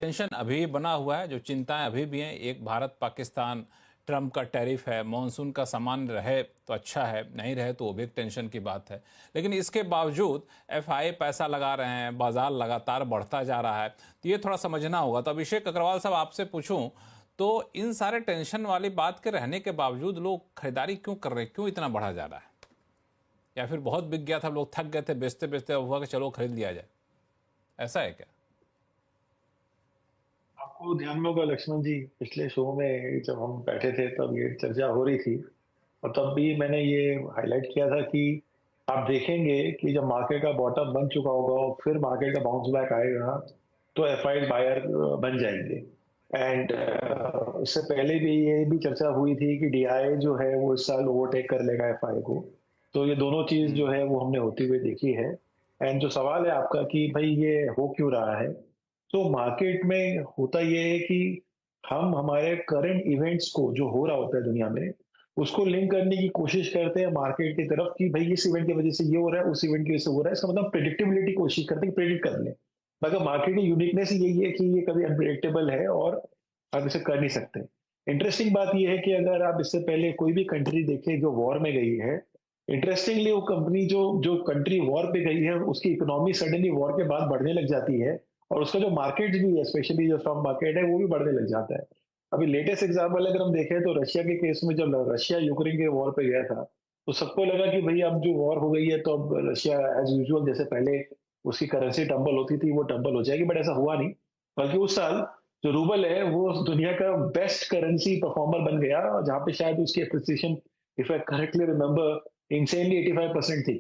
Tension अभी बना हुआ है, जो चिंताएं अभी भी हैं। एक भारत पाकिस्तान, ट्रम्प का टैरिफ है, मानसून का सामान रहे तो अच्छा है, नहीं रहे तो वो भी एक टेंशन की बात है। लेकिन इसके बावजूद एफआई पैसा लगा रहे हैं, बाजार लगातार बढ़ता जा रहा है, तो ये थोड़ा समझना होगा। तो अभिषेक अग्रवाल साहब, आपसे पूछूं तो इन सारे टेंशन वाली बात के रहने के बावजूद लोग खरीदारी क्यों कर रहे हैं, क्यों इतना बढ़ा जा रहा है? या फिर बहुत बिक गया था, लोग थक गए थे बेचते बेचते, अब हुआ कि चलो खरीद लिया जाए, ऐसा है क्या? आपको ध्यान में होगा लक्ष्मण जी, पिछले शो में जब हम बैठे थे तब ये चर्चा हो रही थी। और तब भी मैंने ये हाईलाइट किया था कि आप देखेंगे कि जब मार्केट का बॉटम बन चुका होगा और फिर मार्केट का बाउंस बैक आएगा तो एफआई बायर बन जाएंगे। एंड उससे पहले भी ये भी चर्चा हुई थी कि डीआई जो है वो इस साल ओवरटेक कर लेगा एफआई को। तो ये दोनों चीज जो है वो हमने होती हुई देखी है। एंड जो सवाल है आपका कि भाई ये हो क्यों रहा है, तो मार्केट में होता ये है कि हम हमारे करंट इवेंट्स को जो हो रहा होता है दुनिया में उसको लिंक करने की कोशिश करते हैं मार्केट की तरफ कि भाई इस इवेंट की वजह से ये हो रहा है, उस इवेंट की वजह से हो रहा है। इसका मतलब प्रिडिक्टेबिलिटी कोशिश करते हैं कि प्रिडिक्ट कर लें। मगर मार्केट की यूनिकनेस यही है कि ये कभी अनप्रिडिक्टेबल है और आप इसे कर नहीं सकते। इंटरेस्टिंग बात यह है कि अगर आप इससे पहले कोई भी कंट्री देखें जो वॉर में गई है, इंटरेस्टिंगली वो कंपनी जो जो कंट्री वॉर पे गई है उसकी इकोनॉमी सडनली वॉर के बाद बढ़ने लग जाती है। और उसका जो मार्केट भी है, स्पेशली जो स्टॉक मार्केट है, वो भी बढ़ने लग जाता है। अभी लेटेस्ट एग्जांपल अगर हम देखें तो रशिया के केस में जब रशिया यूक्रेन के वॉर पे गया था तो सबको लगा कि भाई अब जो वॉर हो गई है तो अब रशिया एज यूजुअल जैसे पहले उसकी करेंसी टंबल होती थी वो टंबल हो जाएगी, बट ऐसा हुआ नहीं। बल्कि उस साल जो रूबल है वो दुनिया का बेस्ट करेंसी परफॉर्मर बन गया, जहां पे शायद उसकी appreciation, if I correctly remember, insanely 85% थी।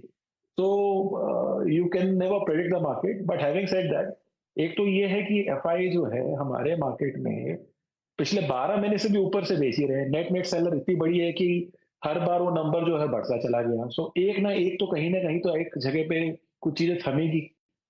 तो you can never predict the market, but having said that, एक तो ये है कि एफआई जो है हमारे मार्केट में पिछले 12 महीने से भी ऊपर से बेच ही रहे हैं। नेट नेट सेलर इतनी बड़ी है कि हर बार वो नंबर जो है बढ़ता चला गया। सो एक ना कहीं तो एक जगह पे कुछ चीजें थमेगी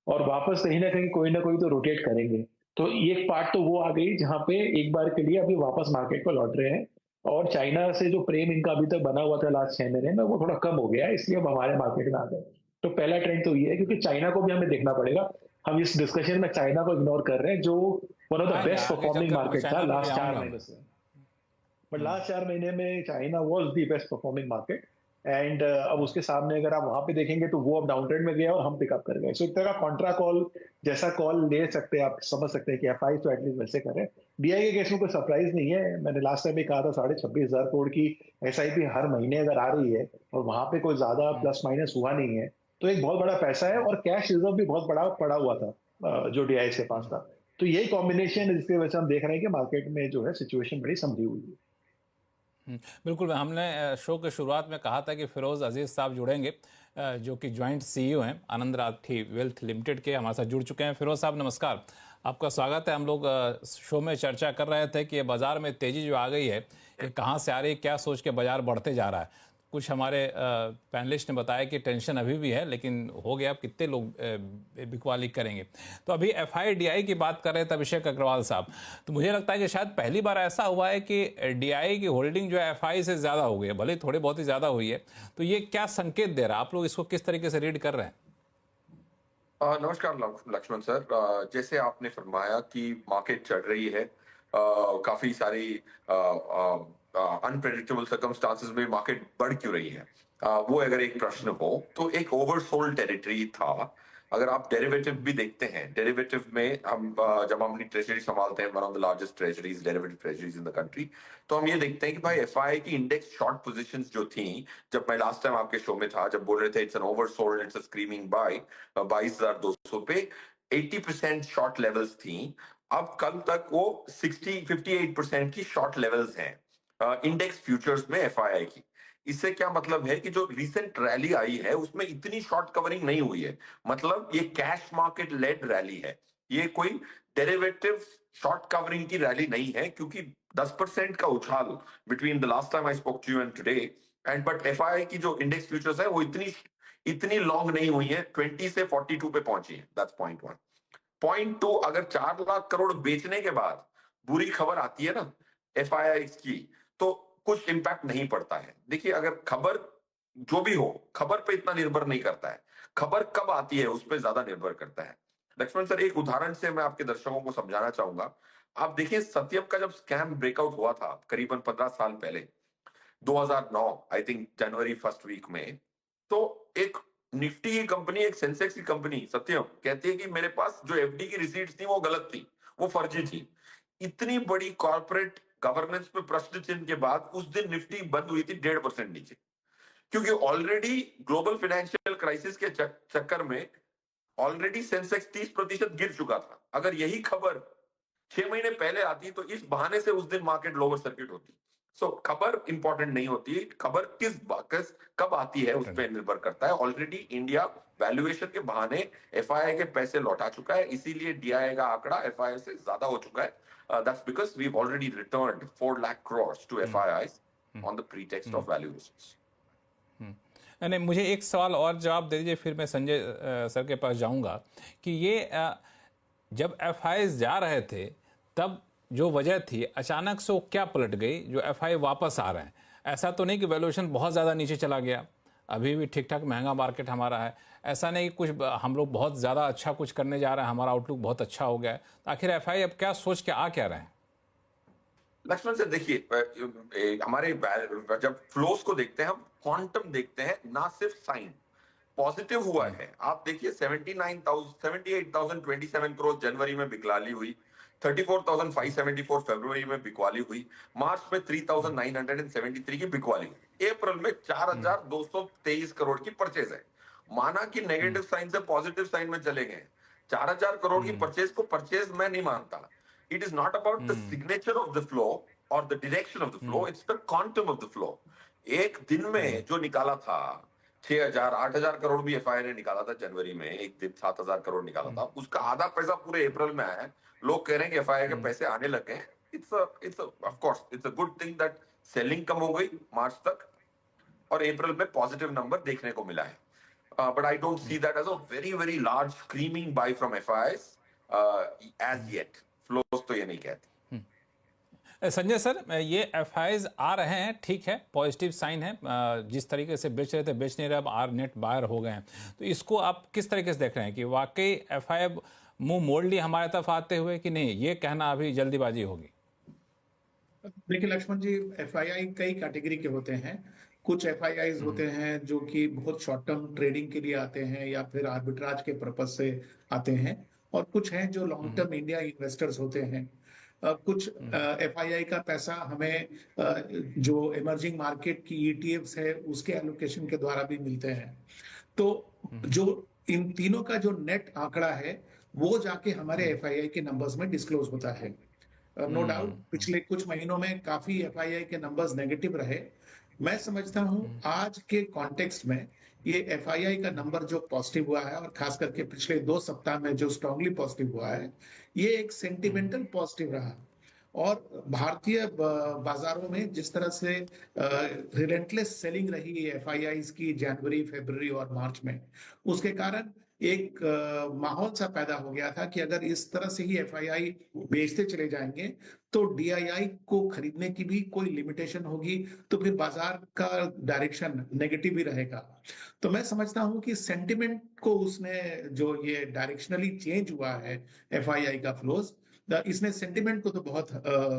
और वापस कहीं ना कोई तो रोटेट करेंगे। तो एक पार्ट तो वो आ गई जहां पे एक बार के लिए अभी वापस मार्केट पर लौट रहे हैं। और चाइना से जो प्रेम इनका अभी तक बना हुआ था लास्ट 6 महीने में वो थोड़ा कम हो गया है, इसलिए अब हमारे मार्केट में आ गए। तो पहला ट्रेंड तो ये है, क्योंकि चाइना को भी हमें देखना पड़ेगा। हम इस डिस्कशन में चाइना को इग्नोर कर रहे हैं जो वन ऑफ द आएंगे बेस्ट आगे परफॉर्मिंग चलकर, मैं मार्केट था चाइना पे भी लास्ट चार आऊंगा मैं। महीने से। बट लास्ट 4 महीने में China was the best performing market. And अब उसके सामने अगर आप वहां पे देखेंगे तो वो अब डाउन ट्रेंड में गया और हम पिकअप कर गए। सो एक तरह का कॉन्ट्रा कॉल जैसा कॉल ले सकते हैं, आप समझ सकते हैं कि एफआई तो एटलीस्ट वैसे करें। डीआई के केस में कोई सरप्राइज नहीं है, मैंने लास्ट टाइम भी कहा था 26,500 करोड़ की एसआईपी हर महीने अगर आ रही है और वहां पे कोई ज्यादा प्लस माइनस हुआ नहीं है तो एक बहुत बड़ा पैसा है। और कैश रिजर्व भी बहुत बड़ा पड़ा हुआ था जो डीआई के पास था। तो यही कॉम्बिनेशन है जिसकी वजह से हम देख रहे हैं कि मार्केट में जो है सिचुएशन बड़ी समझी हुई है। बिल्कुल, हमने शो के शुरुआत में कहा था कि फिरोज़ अजीज़ साहब जुड़ेंगे, जो कि जॉइंट सीईओ हैं आनंद राठी वेल्थ लिमिटेड के, हमारे साथ जुड़ चुके हैं। फिरोज़ साहब नमस्कार, आपका स्वागत है। हम लोग शो में चर्चा कर रहे थे कि ये बाज़ार में तेज़ी जो आ गई है, ये कहाँ से आ रही है, क्या सोच के बाज़ार बढ़ते जा रहा है। कुछ हमारे पैनलिस्ट ने बताया कि टेंशन अभी भी है, लेकिन हो गया, अब कितने लोग बिकवाली करेंगे। तो अभी एफआईडीआई की बात कर रहे थे अभिषेक अग्रवाल साहब, तो मुझे लगता है कि शायद पहली बार ऐसा हुआ है कि डीआई की होल्डिंग जो है एफआई से ज़्यादा हो गई है, भले थोड़ी बहुत ही ज़्यादा हुई है। तो ये क्या संकेत दे रहा है, आप लोग इसको किस तरीके से रीड कर रहे हैं? नमस्कार लक्ष्मण सर। जैसे आपने फरमाया कि मार्केट चढ़ रही है, काफी सारी अनप्रेडिक्टेबल सर्कमस्टांसेस में मार्केट बढ़ क्यों रही है, वो अगर एक प्रश्न हो तो एक ओवरसोल्ड टेरिटरी था। अगर आप डेरिवेटिव भी देखते हैं, डेरिवेटिव में हम जब हम अपनी ट्रेजरी संभालते हैं, one of the largest treasuries, derivative treasuries in the country, तो हम ये देखते हैं कि भाई एफआई की इंडेक्स शॉर्ट पोजीशंस जो थी, जब मैं लास्ट टाइम आपके शो में था, जब बोल रहे थे it's an oversold, it's a screaming buy, 22,200 पे 80% शॉर्ट लेवल्स थी। अब कल तक वो 58% की शॉर्ट लेवल्स हैं इंडेक्स फ्यूचर्स में एफआईआई की। इससे क्या मतलब है कि जो रिसेंट रैली आई है उसमें इतनी शॉर्ट कवरिंग नहीं हुई है। मतलब ये कैश मार्केट लेड रैली है, ये कोई डेरिवेटिव शॉर्ट कवरिंग की रैली नहीं है, क्योंकि 10% का उछाल between the last time I spoke to you and today. And but FII की जो इंडेक्स फ्यूचर्स है वो इतनी इतनी लॉन्ग नहीं हुई है, 20 से 42 पे पहुंची है। That's point one. Point two, अगर 4 लाख करोड़ बेचने के बाद बुरी खबर आती है ना एफआईआई की, तो कुछ इंपैक्ट नहीं पड़ता है। देखिए, अगर खबर जो भी हो, खबर पे इतना निर्भर नहीं करता है, खबर कब आती है उस पर ज्यादा निर्भर करता है। लक्ष्मण सर, एक उदाहरण से मैं आपके दर्शकों को समझाना चाहूंगा। आप देखिए, सत्यम का जब स्कैम ब्रेकआउट हुआ था करीबन 15 साल पहले, 2009 I think January first week में, तो एक निफ्टी की कंपनी, एक सेंसेक्स की कंपनी सत्यम कहती है कि मेरे पास जो एफडी की रिसीट्स थी वो गलत थी, वो फर्जी थी। इतनी बड़ी कॉर्पोरेट गवर्नेंस पे प्रश्न चिन्ह के बाद उस दिन निफ्टी बंद हुई थी 1.5% नीचे, क्योंकि ऑलरेडी ग्लोबल फाइनेंशियल क्राइसिस के चक्कर में ऑलरेडी सेंसेक्स 30% गिर चुका था। अगर यही खबर 6 महीने पहले आती तो इस बहाने से उस दिन मार्केट लोअर सर्किट होती। सो खबर इंपॉर्टेंट नहीं होती, खबर कब आती है उस पर निर्भर करता है। ऑलरेडी इंडिया वैल्यूएशन के बहाने एफआईआई के पैसे लौटा चुका है, इसीलिए डीआईआई का आंकड़ा एफआईआई से ज्यादा हो चुका है। That's because we have already returned 4 lakh crore to FII on the pretext of valuations. नहीं, मुझे एक सवाल और जवाब दे दीजिए, फिर मैं संजय सर के पास जाऊंगा कि ये जब एफआई जा रहे थे तब जो वजह थी अचानक से वो क्या पलट गई जो एफआई वापस आ रहे हैं? ऐसा तो नहीं कि वैल्यूएशन बहुत ज़्यादा नीचे चला गया, अभी भी ठीक ठाक महंगा मार्केट हमारा है। ऐसा नहीं कि कुछ हम लोग बहुत ज़्यादा अच्छा कुछ करने जा रहे हैं, हमारा आउटलुक बहुत अच्छा हो गया है। तो आखिर एफआई अब क्या सोच के आ क्या रहे हैं? लक्ष्मण से देखिए, हमारे जब फ्लोस को देखते हैं हम क्वांटम देखते हैं, ना सिर्फ साइन। पॉजिटिव हुआ है, आप देखिए 78,027 करोड़ जनवरी में बिकवाली हुई, 34,574 फरवरी में बिकवाली हुई, मार्च में 3,973 की बिकवाली हुई, अप्रैल में 4,223 करोड़ की परचेज है। माना कि नेगेटिव साइन से पॉजिटिव साइन में चले गए, 4,000 करोड़ की परचेज को परचेज मैं नहीं मानता। It is not about the signature of the flow or the direction of the flow, it's the quantum of the flow. एक दिन में जो निकाला था 6,000 8,000 करोड़ भी एफआई ने निकाला था जनवरी में, एक दिन 7,000 करोड़ निकाला था, उसका आधा पैसा पूरे अप्रैल में आया है। लोग कह रहे हैं कि एफआई के पैसे आने लगे हैं। Of course it's a good thing that selling कम हो गई मार्च तक और अप्रैल में पॉजिटिव नंबर देखने को मिला है। But I don't see that as a very very large screaming buy from FII as yet. Flows तो ये नहीं कहते। संजय सर, ये एफआईज आ रहे हैं, ठीक है, पॉजिटिव साइन है। जिस तरीके से बेच रहे थे बेच नहीं रहे, अब आर नेट बायर हो गए हैं, तो इसको आप किस तरीके से देख रहे हैं कि वाकई एफआई मुंह मोड़ ली हमारे तरफ आते हुए कि नहीं? ये कहना अभी जल्दीबाजी होगी। देखिए लक्ष्मण जी, एफआईआई कई कैटेगरी के होते हैं। कुछ एफआईआईज होते हैं जो कि बहुत शॉर्ट टर्म ट्रेडिंग के लिए आते हैं या फिर आर्बिट्राज के पर्पज से आते हैं, और कुछ हैं जो लॉन्ग टर्म इंडिया इन्वेस्टर्स होते हैं। कुछ एफआईआई का पैसा हमें जो इमर्जिंग मार्केट की ईटीएफ्स है उसके एलोकेशन के द्वारा भी मिलते हैं। तो जो इन तीनों का जो नेट आंकड़ा है वो जाके हमारे एफआईआई के नंबर्स में डिस्क्लोज होता है। नो डाउट पिछले कुछ महीनों में काफी एफआईआई के नंबर्स नेगेटिव रहे। मैं समझता हूं आज के कॉन्टेक्स्ट में ये एफआईआई का नंबर जो पॉजिटिव हुआ है और खास करके पिछले 2 सप्ताह में जो स्ट्रांगली पॉजिटिव हुआ है, ये एक सेंटिमेंटल पॉजिटिव रहा। और भारतीय बाजारों में जिस तरह से रिलेंटलेस सेलिंग रही एफआईआईज की जनवरी फरवरी और मार्च में, उसके कारण एक माहौल सा पैदा हो गया था कि अगर इस तरह से ही एफआईआई बेचते चले जाएंगे तो डीआईआई को खरीदने की भी कोई लिमिटेशन होगी, तो फिर बाजार का डायरेक्शन नेगेटिव ही रहेगा। तो मैं समझता हूं कि सेंटिमेंट को उसने जो ये डायरेक्शनली चेंज हुआ है एफआईआई का फ्लोज, इसने सेंटिमेंट को तो बहुत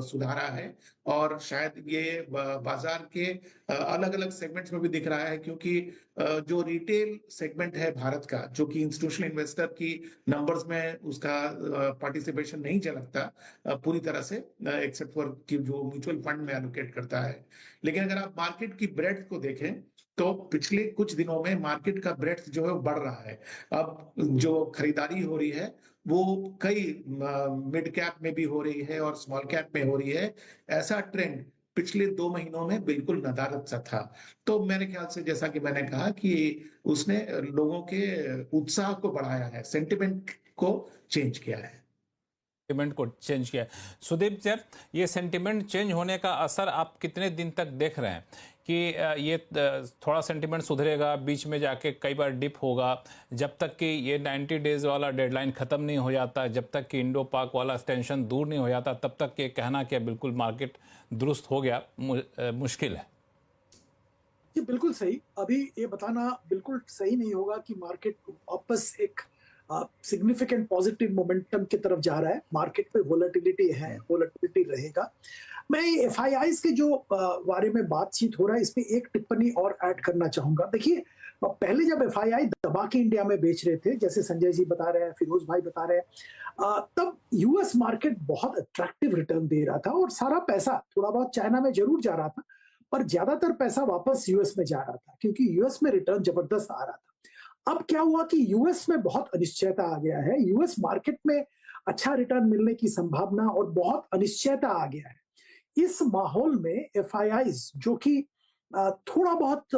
सुधारा है। और शायद ये बाजार के अलग अलग सेगमेंट्स में भी दिख रहा है, क्योंकि जो रिटेल सेगमेंट है भारत का, जो कि इंस्टीट्यूशनल इन्वेस्टर की नंबर्स में उसका पार्टिसिपेशन नहीं झलकता पूरी तरह से, एक्सेप्ट फॉर कि जो म्यूचुअल फंड में एलोकेट करता है। लेकिन अगर आप मार्केट की ब्रेड्थ को देखें तो पिछले कुछ दिनों में मार्केट का ब्रेड्थ जो है वो बढ़ रहा है। अब जो खरीदारी हो रही है वो कई मिड कैप में भी हो रही है और स्मॉल कैप में हो रही है। ऐसा ट्रेंड पिछले 2 महीनों में बिल्कुल नदारद सा था। तो मेरे ख्याल से जैसा कि मैंने कहा कि उसने लोगों के उत्साह को बढ़ाया है, सेंटिमेंट को चेंज किया है। सेंटिमेंट को चेंज किया है। सुदीप सर, ये सेंटिमेंट चेंज होने का असर आप कितने दिन तक देख रहे हैं कि ये थोड़ा सेंटिमेंट सुधरेगा, बीच में जाके कई बार डिप होगा, जब तक कि ये 90 डेज वाला डेडलाइन खत्म नहीं हो जाता, जब तक कि इंडो पाक वाला टेंशन दूर नहीं हो जाता, तब तक ये कहना कि बिल्कुल मार्केट दुरुस्त हो गया मुश्किल है? ये बिल्कुल सही। अभी ये बताना बिल्कुल सही नहीं होगा कि मार्केट वापस एक सिग्निफिकेंट पॉजिटिव मोमेंटम की तरफ जा रहा है। मार्केट में वोलेटिलिटी है, वोलेटिलिटी रहेगा। मैं एफआईआईज के जो बारे में बातचीत हो रहा है, इस पे एक टिप्पणी और ऐड करना चाहूंगा। देखिए, पहले जब एफआईआई दबा के इंडिया में बेच रहे थे, जैसे संजय जी बता रहे हैं, फिरोज भाई बता रहे हैं, तब यूएस मार्केट बहुत अट्रैक्टिव रिटर्न दे रहा था और सारा पैसा थोड़ा बहुत चाइना में जरूर जा रहा था, पर ज्यादातर पैसा वापस यूएस में जा रहा था, क्योंकि यूएस में रिटर्न जबरदस्त आ रहा था। अब क्या हुआ कि यूएस में बहुत अनिश्चयता आ गया है, यूएस मार्केट में अच्छा रिटर्न मिलने की संभावना और बहुत अनिश्चयता आ गया है। इस माहौल में एफआईआईज जो कि थोड़ा बहुत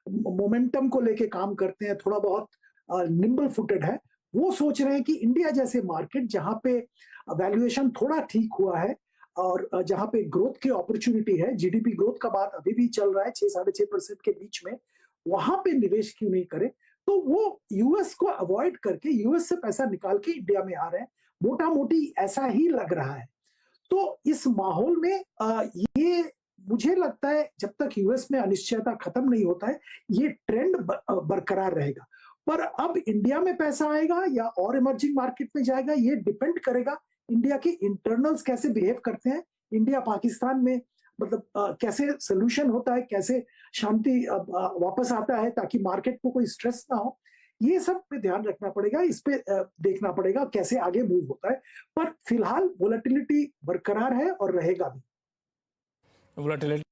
मोमेंटम को लेके काम करते हैं, थोड़ा बहुत निम्बल फुटेड है, वो सोच रहे हैं कि इंडिया जैसे मार्केट जहां पे वैल्यूएशन थोड़ा ठीक हुआ है और जहां पे ग्रोथ की अपॉर्चुनिटी है, जीडीपी ग्रोथ का बात अभी भी चल रहा है 6-6.5% के बीच में, वहां पे निवेश क्यों नहीं करें। तो वो यूएस को अवॉइड करके यूएस से पैसा निकाल के इंडिया में आ रहे हैं, मोटा मोटी ऐसा ही लग रहा है। तो इस माहौल में ये मुझे लगता है जब तक यूएस में अनिश्चयता खत्म नहीं होता है, ये ट्रेंड बरकरार रहेगा। पर अब इंडिया में पैसा आएगा या और इमर्जिंग मार्केट में जाएगा, ये डिपेंड करेगा इंडिया के इंटरनल्स कैसे बिहेव करते हैं, इंडिया पाकिस्तान में मतलब कैसे सोल्यूशन होता है, कैसे शांति वापस आता है ताकि मार्केट को कोई स्ट्रेस ना हो। ये सब पे ध्यान रखना पड़ेगा, इस पे देखना पड़ेगा कैसे आगे मूव होता है। पर फिलहाल वोलेटिलिटी बरकरार है और रहेगा भी। वोलेटिलिटी